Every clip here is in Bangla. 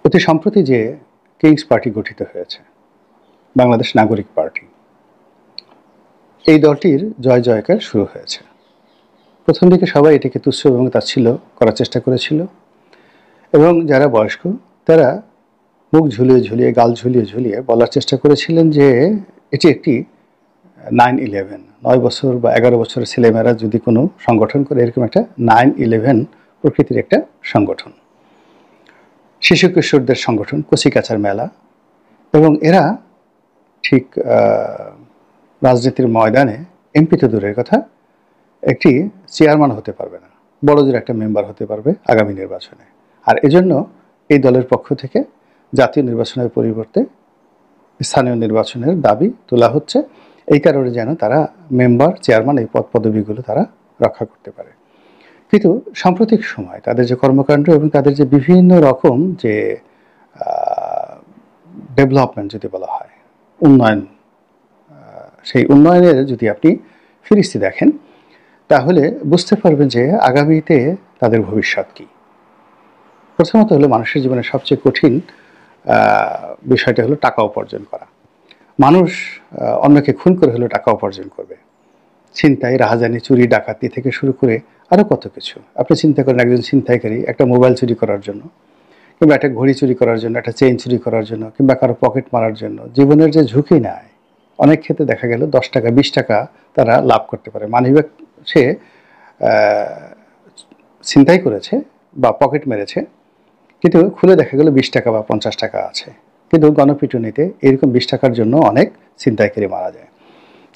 অতি সম্প্রতি যে কিংস পার্টি গঠিত হয়েছে, বাংলাদেশ নাগরিক পার্টি, এই দলটির জয় জয়কার শুরু হয়েছে। প্রথম দিকে সবাই এটিকে তুচ্ছ এবং তাচ্ছিল্য করার চেষ্টা করেছিল, এবং যারা বয়স্ক তারা মুখ ঝুলিয়ে ঝুলিয়ে, গাল ঝুলিয়ে ঝুলিয়ে বলার চেষ্টা করেছিলেন যে এটি একটি 9/11, 9 বছর বা 11 বছরের ছেলেমেয়েরা যদি কোনো সংগঠন করে, এরকম একটা 9/11 প্রকৃতির একটা সংগঠন, শিশু কিশোরদের সংগঠন, কচিকাচার মেলা। এবং এরা ঠিক রাজনীতির ময়দানে এমপি তো দূরের কথা, একটি চেয়ারম্যান হতে পারবে না, বড়জোর একটা মেম্বার হতে পারবে আগামী নির্বাচনে। আর এজন্য এই দলের পক্ষ থেকে জাতীয় নির্বাচনের পরিবর্তে স্থানীয় নির্বাচনের দাবি তোলা হচ্ছে, এই কারণে যেন তারা মেম্বার, চেয়ারম্যান এই পদ পদবিগুলো তারা রক্ষা করতে পারে। কিন্তু সাম্প্রতিক সময় তাদের যে কর্মকাণ্ড এবং তাদের যে বিভিন্ন রকম যে ডেভেলপমেন্ট যদি বলা হয়, উন্নয়ন, সেই উন্নয়নের যদি আপনি ফিরিস্তি দেখেন, তাহলে বুঝতে পারবেন যে আগামীতে তাদের ভবিষ্যৎ কী। প্রথমত হলো মানুষের জীবনে সবচেয়ে কঠিন বিষয়টা হলো টাকা উপার্জন করা। মানুষ অন্যকে খুন করে হলেও টাকা উপার্জন করবে। ছিনতাই, রাহাজানি, চুরি, ডাকাতি থেকে শুরু করে আরও কত কিছু। আপনি চিন্তা করেন, একজন ছিনতাইকারী একটা মোবাইল চুরি করার জন্য, কিংবা একটা ঘড়ি চুরি করার জন্য, একটা চেইন চুরি করার জন্য, কিংবা কারো পকেট মারার জন্য জীবনের যে ঝুঁকি নেয়, অনেক ক্ষেত্রে দেখা গেল 10 টাকা 20 টাকা তারা লাভ করতে পারে। মানিব্যাগ সে ছিনতাই করেছে বা পকেট মেরেছে, কিন্তু খুলে দেখা গেল 20 টাকা বা 50 টাকা আছে। কিন্তু গণপিটুনিতে এরকম 20 টাকার জন্য অনেক ছিনতাইকারী মারা যায়।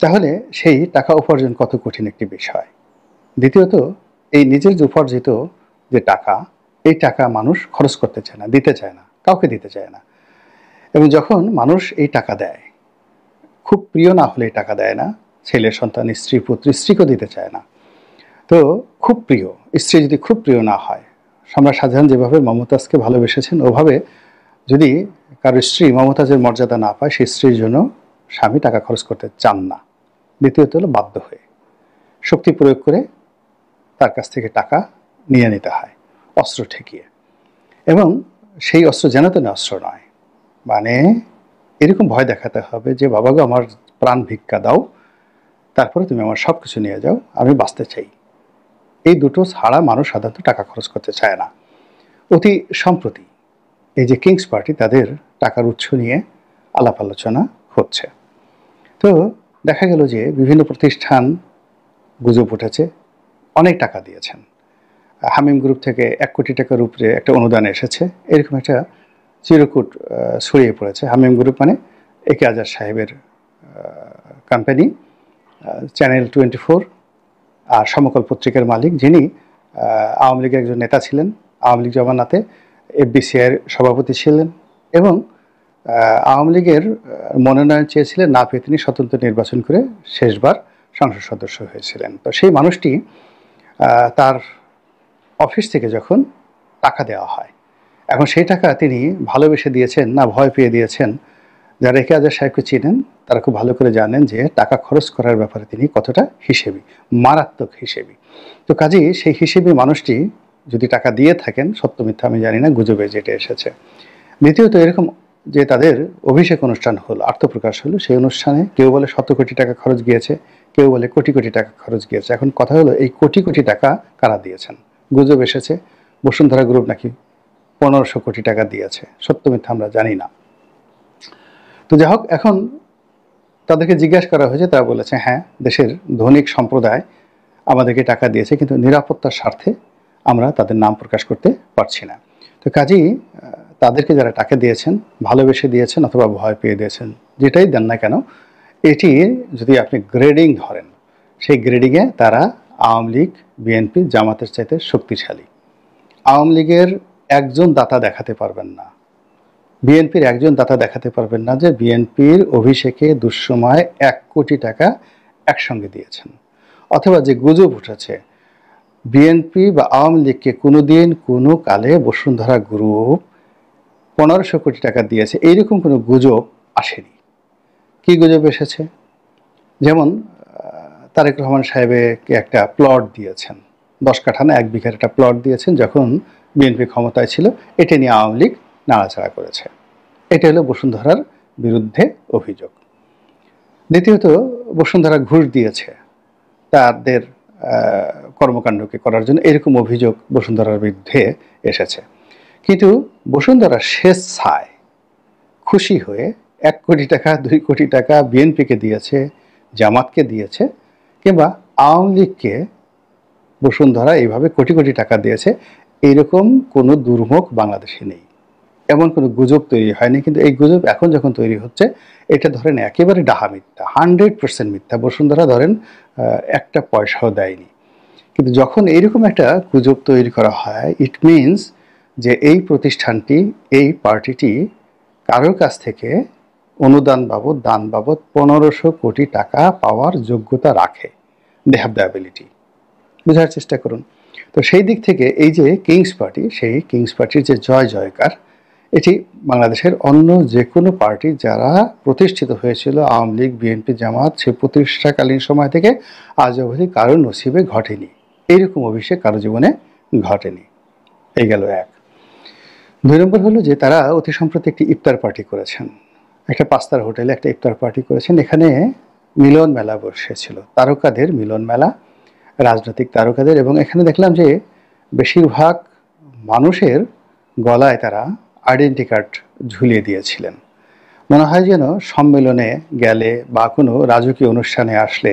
তাহলে সেই টাকা উপার্জন কত কঠিন একটি বিষয়। দ্বিতীয়ত, এই নিজের যে উপার্জিত যে টাকা, এই টাকা মানুষ খরচ করতে চায় না, দিতে চায় না, কাউকে দিতে চায় না। এবং যখন মানুষ এই টাকা দেয়, খুব প্রিয় না হলে এই টাকা দেয় না, ছেলে সন্তান, স্ত্রী, পুত্র, স্ত্রীকেও দিতে চায় না। তো খুব প্রিয় স্ত্রী যদি খুব প্রিয় না হয়, সম্রাট শাহজাহান যেভাবে মমতাজকে ভালোবেসেছেন, ওভাবে যদি কারো স্ত্রী মমতাজের মর্যাদা না পায়, সেই স্ত্রীর জন্য স্বামী টাকা খরচ করতে চান না। দ্বিতীয়ত হলো বাধ্য হয়ে শক্তি প্রয়োগ করে তার কাছ থেকে টাকা নিয়ে নিতে হয়, অস্ত্র ঠেকিয়ে। এবং সেই অস্ত্র যেন তেন অস্ত্র নয়, মানে এরকম ভয় দেখাতে হবে যে বাবা গো, আমার প্রাণ ভিক্ষা দাও, তারপরে তুমি আমার সব কিছু নিয়ে যাও, আমি বাঁচতে চাই। এই দুটো ছাড়া মানুষ সাধারণত টাকা খরচ করতে চায় না। অতি সম্প্রতি এই যে কিংস পার্টি, তাদের টাকার উৎস নিয়ে আলাপ আলোচনা হচ্ছে। তো দেখা গেল যে বিভিন্ন প্রতিষ্ঠান গুজব উঠেছে, অনেক টাকা দিয়েছেন। হামিম গ্রুপ থেকে 1 কোটি টাকার উপরে একটা অনুদান এসেছে, এরকম একটা চিরকুট ছড়িয়ে পড়েছে। হামিম গ্রুপ মানে একে আজাদ সাহেবের কোম্পানি, চ্যানেল 24 আর সমকাল পত্রিকার মালিক, যিনি আওয়ামী লীগের একজন নেতা ছিলেন, আওয়ামী লীগ জমানাতে FBCIর সভাপতি ছিলেন, এবং আওয়ামী লীগের মনোনয়ন চেয়েছিলেন, না পেয়ে তিনি স্বতন্ত্র নির্বাচন করে শেষবার সংসদ সদস্য হয়েছিলেন। তো সেই মানুষটি, তার অফিস থেকে যখন টাকা দেওয়া হয়, এখন সেই টাকা তিনি ভালোবেসে দিয়েছেন না ভয় পেয়ে দিয়েছেন, যারা একে আজাদ সাহেবকে চিনেন তারা খুব ভালো করে জানেন যে টাকা খরচ করার ব্যাপারে তিনি কতটা হিসেবি, মারাত্মক হিসেবি। তো কাজেই সেই হিসেবে মানুষটি যদি টাকা দিয়ে থাকেন, সত্য মিথ্যা আমি জানি না, গুজবে যেটা এসেছে। দ্বিতীয়ত, এরকম যে তাদের অভিষেক অনুষ্ঠান হলো, আত্মপ্রকাশ হলো, সেই অনুষ্ঠানে কেউ বলে 100 কোটি টাকা খরচ গিয়েছে, কেউ বলে কোটি কোটি টাকা খরচ গিয়েছে। এখন কথা হলো, এই কোটি কোটি টাকা কারা দিয়েছেন? গুজব এসেছে বসুন্ধরা গ্রুপ নাকি 1500 কোটি টাকা দিয়েছে, সত্য মিথ্যা আমরা জানি না। তো যাই হোক, এখন তাদেরকে জিজ্ঞাসা করা হয়েছে, তারা বলেছে হ্যাঁ, দেশের ধনিক সম্প্রদায় আমাদেরকে টাকা দিয়েছে, কিন্তু নিরাপত্তার স্বার্থে আমরা তাদের নাম প্রকাশ করতে পারছি না। তো কাজেই তাদেরকে যারা টাকা দিয়েছেন, ভালোবেসে দিয়েছেন অথবা ভয় পেয়ে দিয়েছেন, যেটাই দেন না কেন, এটি যদি আপনি গ্রেডিং ধরেন, সেই গ্রেডিংয়ে তারা আওয়ামী লীগ, বিএনপি, জামাতের চাইতে শক্তিশালী। আওয়ামী লীগের একজন দাতা দেখাতে পারবেন না, বিএনপির একজন দাতা দেখাতে পারবেন না যে বিএনপির অভিষেকে দুঃসময় 1 কোটি টাকা একসঙ্গে দিয়েছেন। অথবা যে গুজব উঠেছে বিএনপি বা আওয়ামী লীগকে কোনোদিন কোনো কালে বসুন্ধরা গ্রুপ 1500 কোটি টাকা দিয়েছে, এইরকম কোনো গুজব আসেনি। কি গুজব এসেছে? যেমন তারেক রহমান সাহেবকে একটা প্লট দিয়েছেন, 10 কাঠা না 1 বিঘার একটা প্লট দিয়েছেন যখন বিএনপি ক্ষমতায় ছিল, এটা নিয়ে আওয়ামী লীগ নাড়াচাড়া করেছে। এটা হলো বসুন্ধরার বিরুদ্ধে অভিযোগ। দ্বিতীয়ত, বসুন্ধরা ঘুষ দিয়েছে তাদের কর্মকাণ্ডকে করার জন্য, এরকম অভিযোগ বসুন্ধরার বিরুদ্ধে এসেছে। কিন্তু বসুন্ধরা স্বেচ্ছায় খুশি হয়ে 1 কোটি টাকা 2 কোটি টাকা বিএনপিকে দিয়েছে, জামাতকে দিয়েছে, কিংবা আওয়ামী লীগকে বসুন্ধরা এইভাবে কোটি কোটি টাকা দিয়েছে, এইরকম কোনো দুর্ভোগ বাংলাদেশে নেই। এমন কোনো গুজব তৈরি হয়নি। কিন্তু এই গুজব এখন যখন তৈরি হচ্ছে, এটা ধরেন একেবারে ডাহা মিথ্যা, 100% মিথ্যা। বসুন্ধরা ধরেন একটা পয়সাও দেয়নি। কিন্তু যখন এইরকম একটা গুজব তৈরি করা হয়, ইট মিনস যে এই প্রতিষ্ঠানটি, এই পার্টিটি কারোর কাছ থেকে অনুদান বাবদ, দান বাবদ 1500 কোটি টাকা পাওয়ার যোগ্যতা রাখে। They have the ability. বোঝার চেষ্টা করুন। তো সেই দিক থেকে এই যে কিংস পার্টি, সেই কিংস পার্টির যে জয় জয়কার, এটি বাংলাদেশের অন্য যে কোনো পার্টি যারা প্রতিষ্ঠিত হয়েছিল, আওয়ামী লীগ, বিএনপি, জামাত, সেই প্রতিষ্ঠাকালীন সময় থেকে আজ অবধি কারো নসিবে ঘটেনি। এইরকম অভিষেক কারো জীবনে ঘটেনি। এই গেল এক। 2 নম্বর হলো যে তারা অতি সম্প্রতি একটি ইফতার পার্টি করেছেন, একটা 5 তারা হোটেলে একটা ইফতার পার্টি করেছেন। এখানে মিলন মেলা বসেছিল, তারকাদের মিলন মেলা, রাজনৈতিক তারকাদের। এবং এখানে দেখলাম যে বেশিরভাগ মানুষের গলায় তারা আইডেন্টি কার্ড ঝুলিয়ে দিয়েছিলেন। মনে হয় যেন সম্মেলনে গেলে বা কোনো রাজকীয় অনুষ্ঠানে আসলে,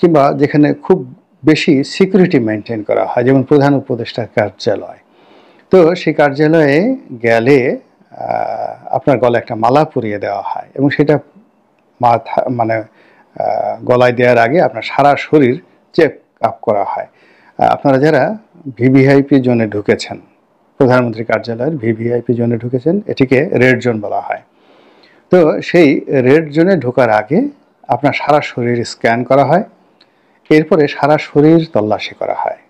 কিংবা যেখানে খুব বেশি সিকিউরিটি মেনটেন করা হয়, যেমন প্রধান উপদেষ্টার কার্যালয়, তো সেই কার্যালয়ে গেলে আপনার গলায় একটা মালা পরিয়ে দেওয়া হয় এবং সেটা মাথা মানে গলায় দেওয়ার আগে আপনার সারা শরীর চেক আপ করা হয়। আপনারা যারা ভিভিআইপি জোনে ঢুকেছেন, প্রধানমন্ত্রী কার্যালয়ের ভিভিআইপি জোনে ঢুকেছেন, এটিকে রেড জোন বলা হয়। তো সেই রেড জোনে ঢোকার আগে আপনার সারা শরীর স্ক্যান করা হয়, এরপরে সারা শরীর তল্লাশি করা হয়,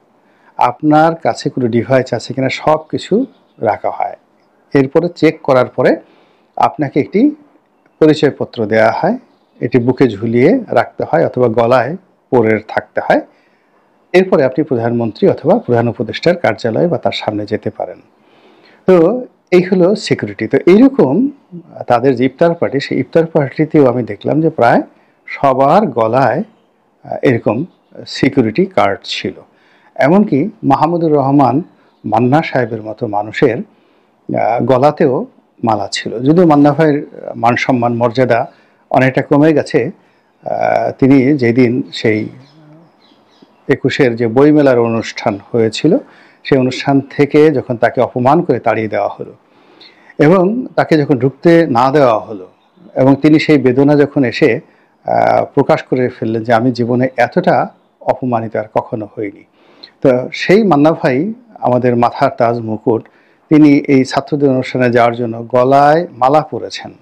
আপনার কাছে কোনো ডিভাইস আছে কিনা সব কিছু রাখা হয়। এরপরে চেক করার পরে আপনাকে একটি পরিচয়পত্র দেওয়া হয়, এটি বুকে ঝুলিয়ে রাখতে হয় অথবা গলায় পরে থাকতে হয়। এরপরে আপনি প্রধানমন্ত্রী অথবা প্রধান উপদেষ্টার কার্যালয় বা তার সামনে যেতে পারেন। তো এই হলো সিকিউরিটি। তো এইরকম তাদের যে ইফতার পার্টি, সেই ইফতার পার্টিতেও আমি দেখলাম যে প্রায় সবার গলায় এরকম সিকিউরিটি কার্ড ছিল। এমনকি মাহমুদুর রহমান মান্না সাহেবের মতো মানুষের গলাতেও মালা ছিল। যদিও মান্না ভাইয়ের মান সম্মান মর্যাদা অনেকটা কমে গেছে। তিনি যেদিন সেই 21-এর যে বইমেলার অনুষ্ঠান হয়েছিল, সেই অনুষ্ঠান থেকে যখন তাকে অপমান করে তাড়িয়ে দেওয়া হলো এবং তাকে যখন ঢুকতে না দেওয়া হলো, এবং তিনি সেই বেদনা যখন এসে প্রকাশ করে ফেললেন যে আমি জীবনে এতটা অপমানিত আর কখনো হইনি। তো সেই মান্না ভাই, আমাদের মাথার তাজ মুকুট, তিনি এই ছাত্রদের অনুষ্ঠানে যাওয়ার জন্য গলায় মালা পরেছেন।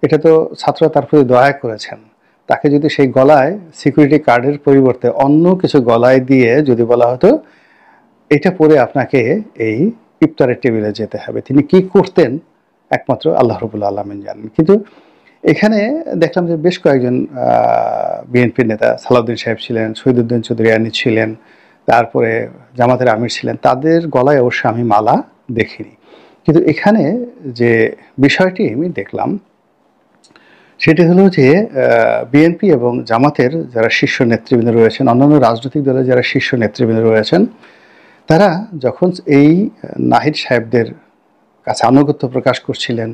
এটা তো ছাত্ররা তার প্রতি দয়া করেছেন। তাকে যদি সেই গলায় সিকিউরিটি কার্ডের পরিবর্তে অন্য কিছু গলায় দিয়ে যদি বলা হতো এটা পরে আপনাকে এই ইফতারের টেবিলে যেতে হবে, তিনি কি করতেন একমাত্র আল্লাহ রাব্বুল আলামিন জানেন। কিন্তু এখানে দেখলাম যে বেশ কয়েকজন বিএনপির নেতা, সালাউদ্দিন সাহেব ছিলেন, শহীদুদ্দিন চৌধুরী আনি ছিলেন, তারপরে জামাতের আমির ছিলেন, তাদের গলায় অবশ্য আমি মালা দেখিনি। কিন্তু এখানে যে বিষয়টি আমি দেখলাম সেটি হলো যে বিএনপি এবং জামাতের যারা শীর্ষ নেতৃবৃন্দ রয়েছেন, অন্যান্য রাজনৈতিক দলের যারা শীর্ষ নেতৃবৃন্দ রয়েছেন, তারা যখন এই নাহিদ সাহেবদের কাছে আনুগত্য প্রকাশ করছিলেন,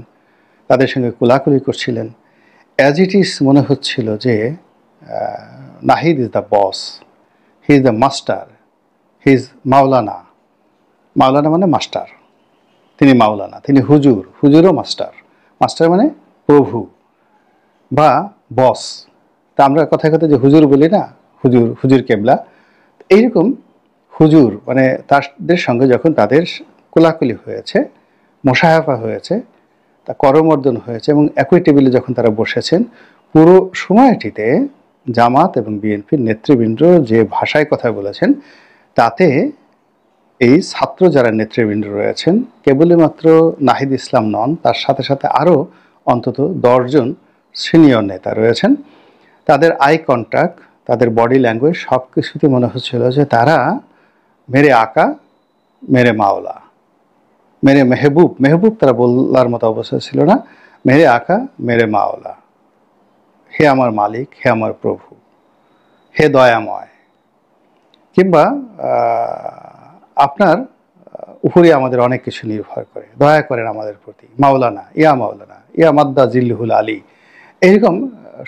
তাদের সঙ্গে কোলাকুলি করছিলেন, অ্যাজ ইট ইজ মনে হচ্ছিল যে Nahid is the boss, he is the master, he is মাওলানা। মাওলানা মানে মাস্টার, তিনি মাওলানা, তিনি হুজুর, হুজুরও মাস্টার, মাস্টার মানে প্রভু বা বস। তা আমরা কথায় কথায় যে হুজুর বলি না, হুজুর, হুজুর কেবলা, এইরকম হুজুর মানে তাদের সঙ্গে যখন তাদের কোলাকুলি হয়েছে, মোশাহাফা হয়েছে, তা করমর্দন হয়েছে এবং একই টেবিলে যখন তারা বসেছেন, পুরো সময়টিতে জামাত এবং বিএনপির নেতৃবৃন্দ যে ভাষায় কথা বলেছেন, তাতে এই ছাত্র যারা নেতৃবৃন্দ রয়েছেন, কেবলই মাত্র নাহিদ ইসলাম নন, তার সাথে সাথে আরও অন্তত 10 জন সিনিয়র নেতা রয়েছেন। তাদের আই কন্ট্যাক্ট, তাদের বডি ল্যাঙ্গুয়েজ সব কিছুতে মনে হচ্ছিল যে তারা মেরে আকা মেরে মাওলা, মেরে মেহবুব, মেহবুব তারা বলার মতো অবস্থা ছিল না, মেরে আকা মেরে মাওলা, হে আমার মালিক, হে আমার প্রভু, হে দয়াময়, কিংবা আপনার উপরে আমাদের অনেক কিছু নির্ভর করে, দয়া করেন আমাদের প্রতি, মাওলানা, ইয়া মাদ্দা জিল্লুহুল আলী, এরকম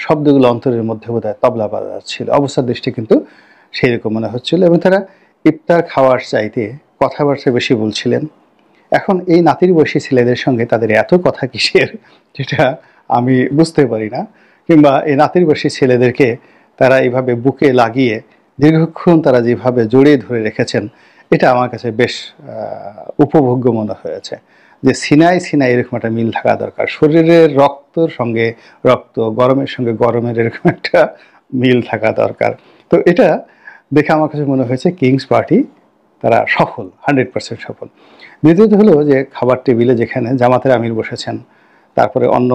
শব্দগুলো অন্তরের মধ্যে বোধহয় তবলা বাজাচ্ছিল। অবস্থার দৃষ্টি কিন্তু সেই রকম মনে হচ্ছিল, এবং তারা ইফতার খাওয়ার চাইতে কথাবার্তা বেশি বলছিলেন। এখন এই নাতির বয়সী ছেলেদের সঙ্গে তাদের এত কথা কিসের, যেটা আমি বুঝতে পারি না। কিংবা এই নাতির বয়সী ছেলেদেরকে তারা এইভাবে বুকে লাগিয়ে দীর্ঘক্ষণ তারা যেভাবে জড়িয়ে ধরে রেখেছেন, এটা আমার কাছে বেশ উপভোগ্য মনে হয়েছে। যে সিনায় সিনায় এরকম একটা মিল থাকা দরকার, শরীরের রক্তর সঙ্গে রক্ত, গরমের সঙ্গে গরমের এরকম একটা মিল থাকা দরকার। তো এটা দেখে আমার কাছে মনে হয়েছে কিংস পার্টি তারা সফল, 100% সফল। দ্বিতীয়ত হলো যে খাবার টেবিলে যেখানে জামাতের আমির বসেছেন, তারপরে অন্য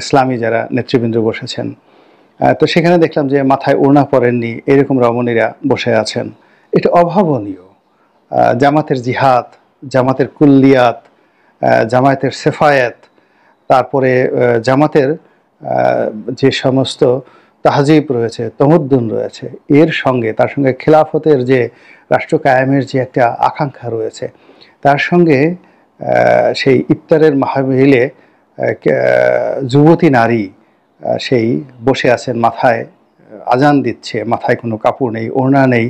ইসলামী যারা নেতৃবৃন্দ বসেছেন, তো সেখানে দেখলাম যে মাথায় ওড়না পরেননি এরকম রমণীরা বসে আছেন। এটা অভাবনীয়। জামাতের জিহাদ, জামাতের কুল্লিয়াত, জামায়াতের সেফায়েত, তারপরে জামাতের যে সমস্ত তাহজিব রয়েছে, তমদ্দুন রয়েছে, এর সঙ্গে তার সঙ্গে খেলাফতের যে রাষ্ট্র কায়েমের যে একটা আকাঙ্ক্ষা রয়েছে, তার সঙ্গে সেই ইফতারের মাহফিলে যুবতী নারী সেই বসে আছেন, মাথায় আজান দিচ্ছে, মাথায় কোনো কাপড় নেই, ওড়না নেই,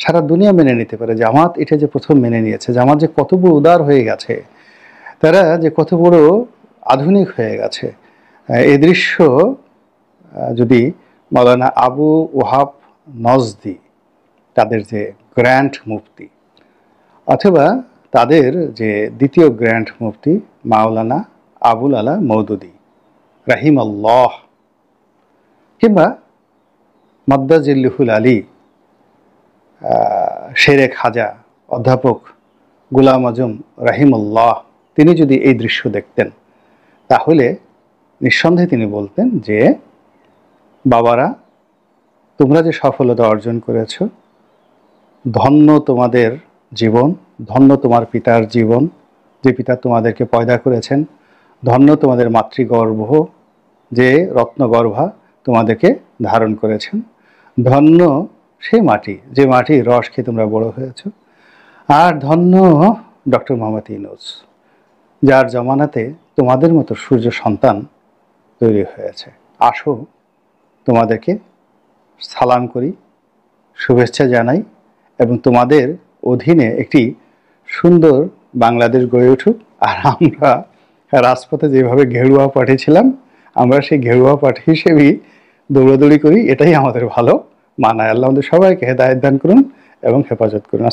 সারা দুনিয়া মেনে নিতে পারে। জামাত এটা যে প্রথম মেনে নিয়েছে, জামাত যে কত বড় উদার হয়ে গেছে, তারা যে কত বড় আধুনিক হয়ে গেছে, এই দৃশ্য যদি মাওলানা আবু ওহাব নজদি, তাদের যে গ্র্যান্ড মুফতি, অথবা তাদের যে দ্বিতীয় গ্র্যান্ড মুফতি মাওলানা আবুল আলা মওদুদি রাহিমাল্লাহ, কিংবা মাদ্দা জিল্লুহুল আলী শেরে খাজা অধ্যাপক গুলাম আজম রাহিমাল্লাহ, তিনি যদি এই দৃশ্য দেখতেন, তাহলে নিঃসন্দেহে তিনি বলতেন যে বাবারা, তোমরা যে সফলতা অর্জন করেছ, ধন্য তোমাদের জীবন, ধন্য তোমার পিতার জীবন, যে পিতা তোমাদেরকে পয়দা করেছেন, ধন্য তোমাদের মাতৃগর্ভ, যে রত্নগর্ভা তোমাদেরকে ধারণ করেছেন, ধন্য সেই মাটি, যে মাটির রস খেয়ে তোমরা বড় হয়েছ, আর ধন্য ডক্টর মোহাম্মদ ইউনূস, যার জমানাতে তোমাদের মতো সূর্য সন্তান তৈরি হয়েছে। আসো, তোমাদেরকে সালাম করি, শুভেচ্ছা জানাই, এবং তোমাদের অধীনে একটি সুন্দর বাংলাদেশ গড়ে উঠুক। আর আমরা রাজপথে যেভাবে ঘেরুয়া পাঠিয়েছিলাম, আমরা সেই ঘেরুয়া পাঠি হিসেবেই দৌড়াদৌড়ি করি, এটাই আমাদের ভালো মানায়। আল্লাহ আমাদের সবাইকে হেদায়েত দান করুন এবং হেফাজত করুন।